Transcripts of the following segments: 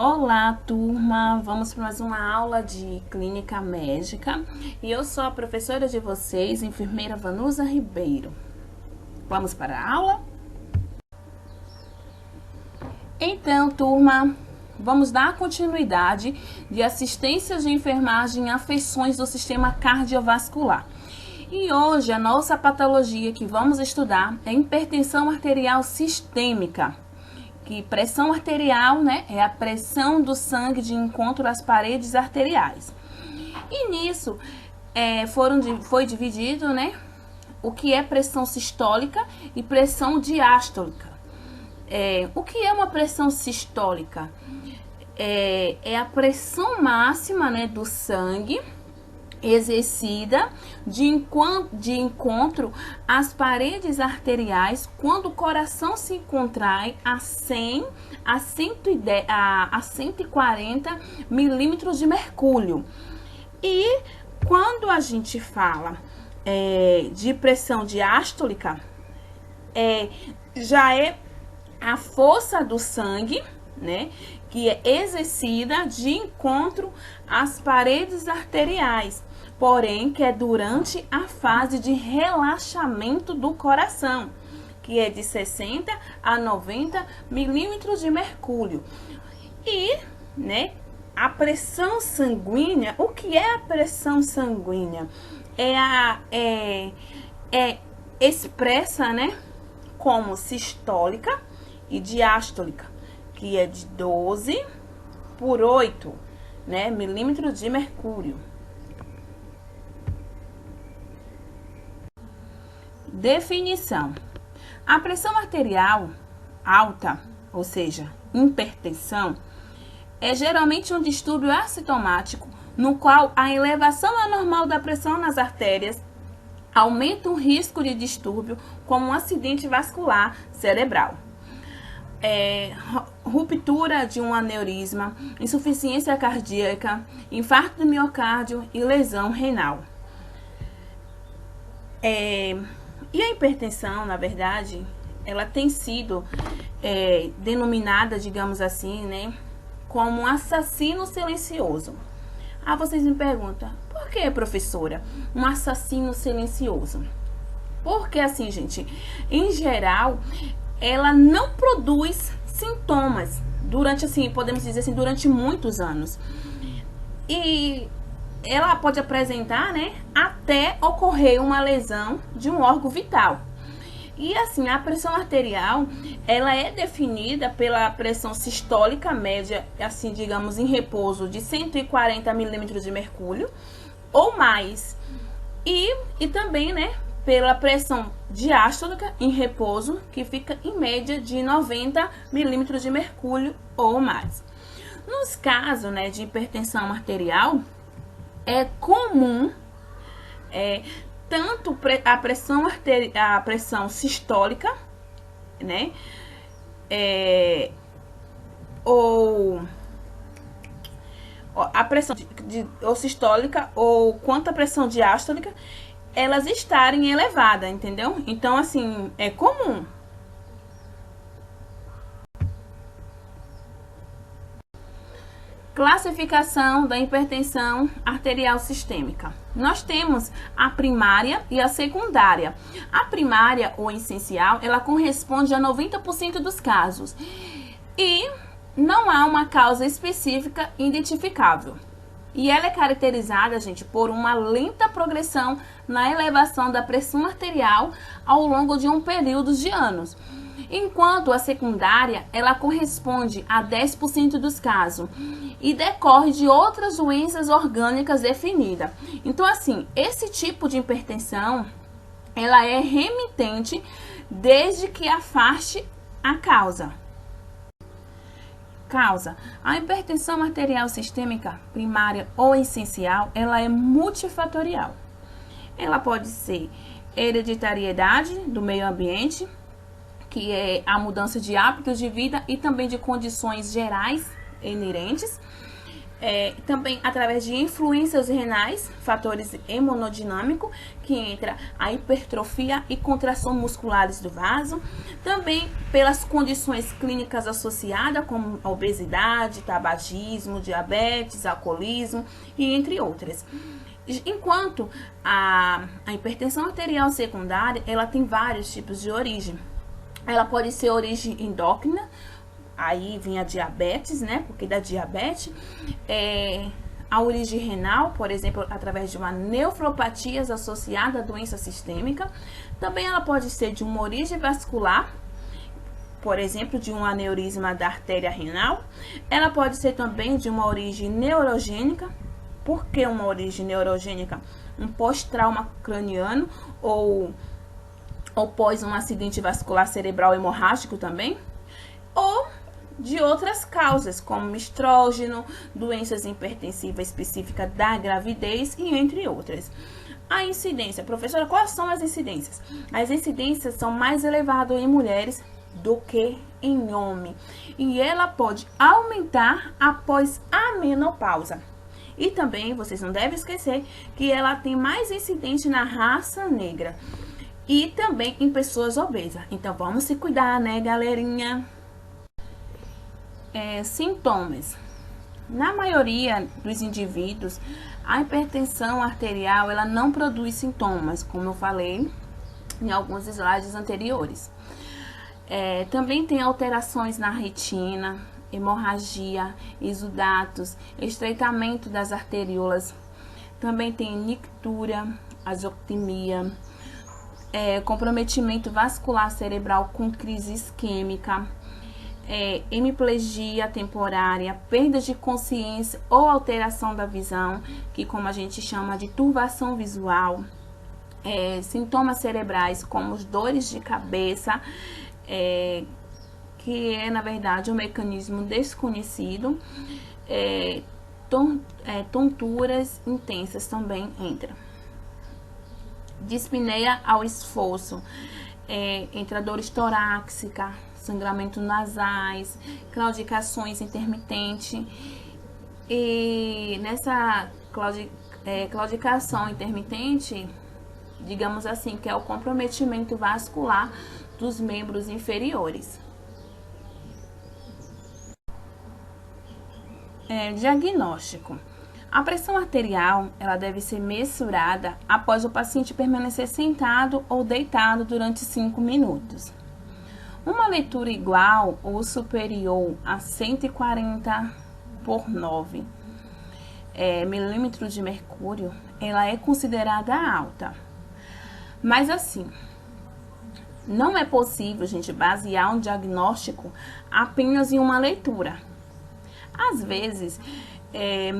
Olá, turma! Vamos para mais uma aula de clínica médica e eu sou a professora de vocês, enfermeira Vanusa Ribeiro. Vamos para a aula? Então, turma, vamos dar continuidade de assistências de enfermagem em afecções do sistema cardiovascular. E hoje a nossa patologia que vamos estudar é hipertensão arterial sistêmica. Que pressão arterial, né, é a pressão do sangue de encontro às paredes arteriais. E nisso foi dividido, né, o que é pressão sistólica e pressão diastólica. O que é uma pressão sistólica? É a pressão máxima, né, do sangue exercida de encontro às paredes arteriais quando o coração se contrai a 100 a 140 milímetros de mercúrio. E quando a gente fala de pressão diastólica, já é a força do sangue, né, que é exercida de encontro às paredes arteriais, porém que é durante a fase de relaxamento do coração, que é de 60 a 90 milímetros de mercúrio. E, né, a pressão sanguínea, o que é a pressão sanguínea? É expressa, né, como sistólica e diastólica, que é de 12 por 8, né, milímetros de mercúrio. Definição: a pressão arterial alta, ou seja, hipertensão, é geralmente um distúrbio assintomático no qual a elevação anormal da pressão nas artérias aumenta o risco de distúrbio como um acidente vascular cerebral. Ruptura de um aneurisma, insuficiência cardíaca, infarto do miocárdio e lesão renal. E a hipertensão, na verdade, ela tem sido denominada, digamos assim, né, como um assassino silencioso. Vocês me perguntam, por que, professora, um assassino silencioso? Porque, assim, gente, em geral, ela não produz sintomas durante, assim, podemos dizer assim, durante muitos anos. E ela pode apresentar, né, até ocorrer uma lesão de um órgão vital. E assim, a pressão arterial, ela é definida pela pressão sistólica média, assim, digamos, em repouso de 140 milímetros de mercúrio ou mais. E também, né, pela pressão diastólica em repouso, que fica em média de 90 milímetros de mercúrio ou mais. Nos casos, né, de hipertensão arterial, é comum tanto a pressão sistólica, né, ou a pressão ou sistólica ou quanto a pressão diastólica, elas estarem elevadas, entendeu? Então, assim, é comum. Classificação da hipertensão arterial sistêmica. Nós temos a primária e a secundária. A primária ou essencial, ela corresponde a 90% dos casos. E não há uma causa específica identificável. E ela é caracterizada, gente, por uma lenta progressão na elevação da pressão arterial ao longo de um período de anos. Enquanto a secundária, ela corresponde a 10% dos casos e decorre de outras doenças orgânicas definidas. Então, assim, esse tipo de hipertensão, ela é remitente desde que afaste a causa. A hipertensão arterial sistêmica primária ou essencial, ela é multifatorial. Ela pode ser hereditariedade do meio ambiente, que é a mudança de hábitos de vida e também de condições gerais inerentes. Também através de influências renais, fatores hemonodinâmicos, que entra a hipertrofia e contração musculares do vaso. Também pelas condições clínicas associadas, como obesidade, tabagismo, diabetes, alcoolismo e entre outras. Enquanto a hipertensão arterial secundária, ela tem vários tipos de origem. Ela pode ser origem endócrina, aí vem a diabetes, né? Porque da diabetes, a origem renal, por exemplo, através de uma nefropatia associada à doença sistêmica. Também ela pode ser de uma origem vascular, por exemplo, de um aneurisma da artéria renal. Ela pode ser também de uma origem neurogênica. Por que uma origem neurogênica? Um pós-trauma craniano ou pós um acidente vascular cerebral hemorrágico também. Ou de outras causas, como estrógeno, doenças hipertensivas específicas da gravidez e entre outras. A incidência, professora, quais são as incidências? As incidências são mais elevadas em mulheres do que em homem, e ela pode aumentar após a menopausa. E também, vocês não devem esquecer que ela tem mais incidência na raça negra e também em pessoas obesas. Então, vamos se cuidar, né, galerinha? Sintomas. Na maioria dos indivíduos, a hipertensão arterial ela não produz sintomas, como eu falei em alguns slides anteriores. Também tem alterações na retina, hemorragia, exudatos, estreitamento das arteriolas. Também tem nictura, azoctemia, comprometimento vascular cerebral com crise isquêmica, hemiplegia temporária, perda de consciência ou alteração da visão, que como a gente chama de turbação visual, sintomas cerebrais como as dores de cabeça, que é na verdade um mecanismo desconhecido, tonturas intensas também entra. Dispneia ao esforço, entra dores torácica, sangramento nasais, claudicações intermitente. E nessa claudicação intermitente, digamos assim, que é o comprometimento vascular dos membros inferiores. Diagnóstico. A pressão arterial ela deve ser mensurada após o paciente permanecer sentado ou deitado durante 5 minutos. Uma leitura igual ou superior a 140/9 milímetros de mercúrio, ela é considerada alta. Mas assim, não é possível, gente, basear um diagnóstico apenas em uma leitura. Às vezes,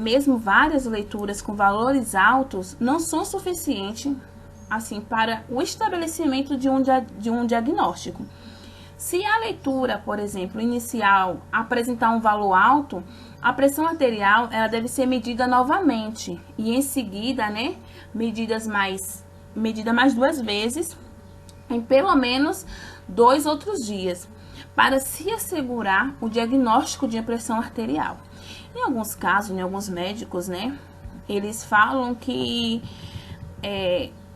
mesmo várias leituras com valores altos não são suficientes assim, para o estabelecimento de um diagnóstico. Se a leitura, por exemplo, inicial apresentar um valor alto, a pressão arterial ela deve ser medida novamente e em seguida, né, medida mais 2 vezes em pelo menos 2 outros dias, para se assegurar o diagnóstico de pressão arterial. Em alguns casos, em alguns médicos, né, eles falam que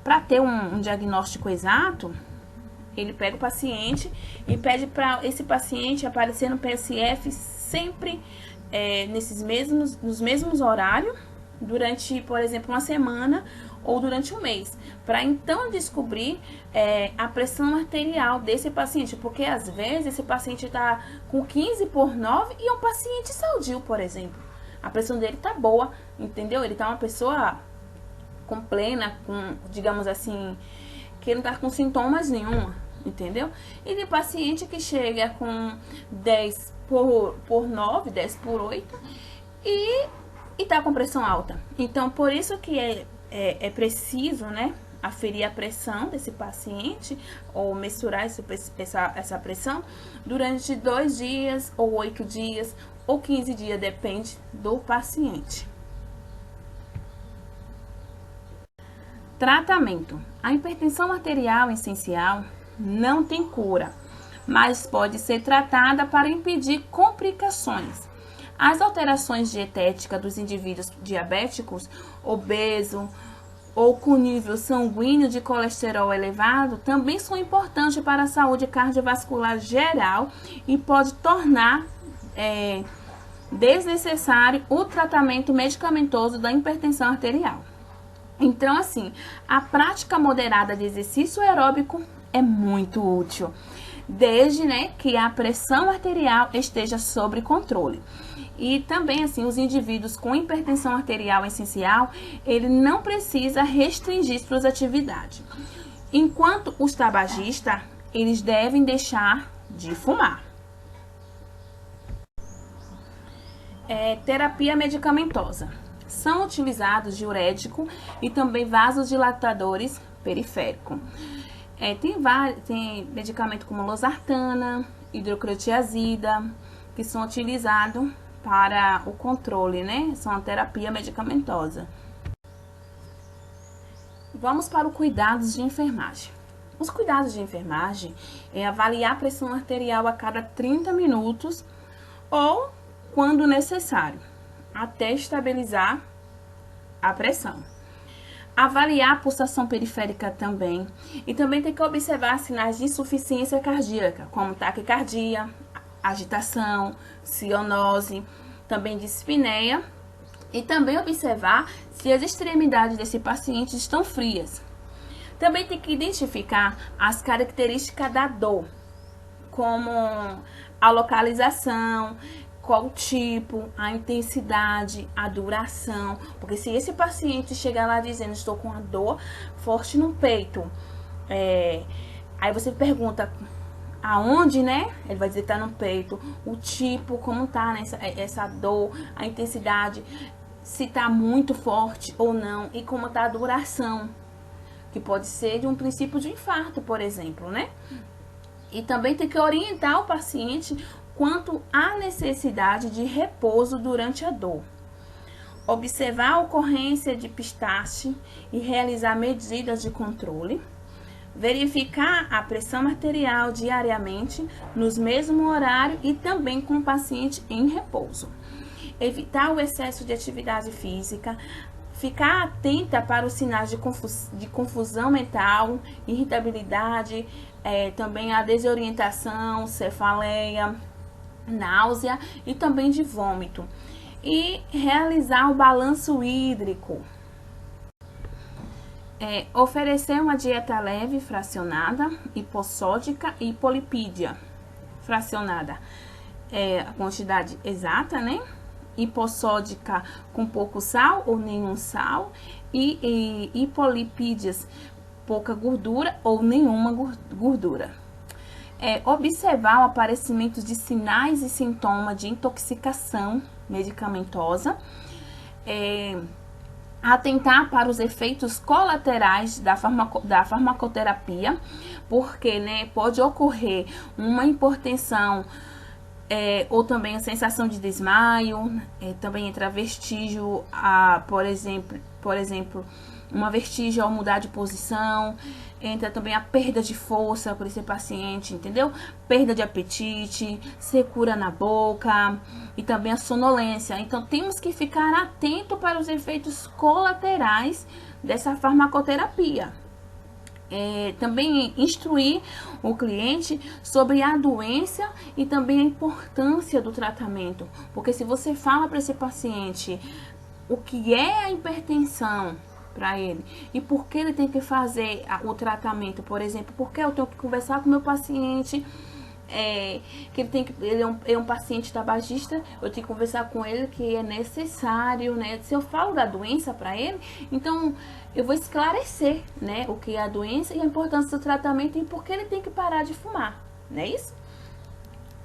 para ter um diagnóstico exato, ele pega o paciente e pede para esse paciente aparecer no PSF sempre nos mesmos horários, durante, por exemplo, uma semana ou durante um mês, para então descobrir a pressão arterial desse paciente, porque às vezes esse paciente está com 15/9 e é um paciente sadio, por exemplo. A pressão dele tá boa, entendeu? Ele tá uma pessoa com plena, digamos assim, que ele não tá com sintomas nenhum, entendeu? E de paciente que chega com 10/9, 10/8 e tá com pressão alta. Então, por isso que é preciso, né, aferir a pressão desse paciente ou mensurar essa pressão durante 2 dias ou 8 dias ou 15 dias, depende do paciente. Tratamento. A hipertensão arterial essencial não tem cura, mas pode ser tratada para impedir complicações. As alterações dietéticas dos indivíduos diabéticos, obeso ou com nível sanguíneo de colesterol elevado também são importantes para a saúde cardiovascular geral e pode tornar desnecessário o tratamento medicamentoso da hipertensão arterial. Então, assim, a prática moderada de exercício aeróbico é muito útil, desde, que a pressão arterial esteja sob controle. E também, assim, os indivíduos com hipertensão arterial essencial, ele não precisa restringir suas atividades. Enquanto os tabagistas, eles devem deixar de fumar. Terapia medicamentosa. São utilizados diurético e também vasodilatadores periféricos. Tem medicamento como losartana, hidroclorotiazida, que são utilizados para o controle, São a terapia medicamentosa. Vamos para os cuidados de enfermagem. Os cuidados de enfermagem é avaliar a pressão arterial a cada 30 minutos ou quando necessário, até estabilizar a pressão. Avaliar a pulsação periférica também. E também tem que observar sinais de insuficiência cardíaca, como taquicardia, agitação, cianose, também dispneia. E também observar se as extremidades desse paciente estão frias. Também tem que identificar as características da dor, como a localização, qual o tipo, a intensidade, a duração. Porque se esse paciente chegar lá dizendo estou com uma dor forte no peito, aí você pergunta aonde, Ele vai dizer que tá no peito, o tipo, como tá essa dor, a intensidade, se tá muito forte ou não e como tá a duração, que pode ser de um princípio de infarto, por exemplo, E também tem que orientar o paciente quanto à necessidade de repouso durante a dor. Observar a ocorrência de epistaxe e realizar medidas de controle. Verificar a pressão arterial diariamente, nos mesmos horários e também com o paciente em repouso. Evitar o excesso de atividade física. Ficar atenta para os sinais de confusão mental, irritabilidade, também a desorientação, cefaleia, náusea e também de vômito. E realizar o balanço hídrico. Oferecer uma dieta leve, fracionada, hipossódica e hipolipídia. Fracionada a quantidade exata, Hipossódica com pouco sal ou nenhum sal. E hipolipídias, pouca gordura ou nenhuma gordura. Observar o aparecimento de sinais e sintomas de intoxicação medicamentosa. Atentar para os efeitos colaterais da farmacoterapia, porque pode ocorrer uma hipertensão ou também a sensação de desmaio, também entra vestígio, por exemplo, uma vertigem ao mudar de posição, entra também a perda de força por esse paciente, entendeu? Perda de apetite, secura na boca e também a sonolência. Então, temos que ficar atento para os efeitos colaterais dessa farmacoterapia. Também instruir o cliente sobre a doença e também a importância do tratamento. Porque se você fala para esse paciente o que é a hipertensão para ele e por que ele tem que fazer o tratamento, por exemplo, porque eu tenho que conversar com o meu paciente, que ele é um paciente tabagista, eu tenho que conversar com ele que é necessário, Se eu falo da doença para ele, então eu vou esclarecer, o que é a doença e a importância do tratamento e por que ele tem que parar de fumar, não é isso?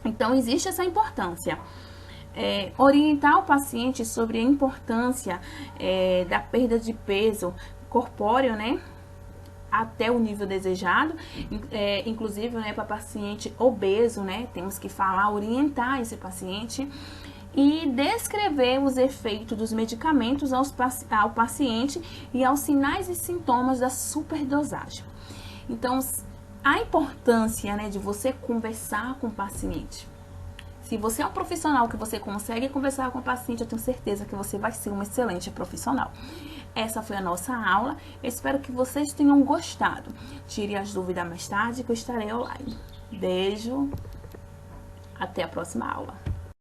Então existe essa importância. Orientar o paciente sobre a importância da perda de peso corpóreo, até o nível desejado, inclusive, para paciente obeso, temos que orientar esse paciente e descrever os efeitos dos medicamentos ao paciente e aos sinais e sintomas da superdosagem. Então, a importância, de você conversar com o paciente. Se você é um profissional que você consegue conversar com o paciente, eu tenho certeza que você vai ser uma excelente profissional. Essa foi a nossa aula. Eu espero que vocês tenham gostado. Tire as dúvidas mais tarde que eu estarei online. Beijo. Até a próxima aula.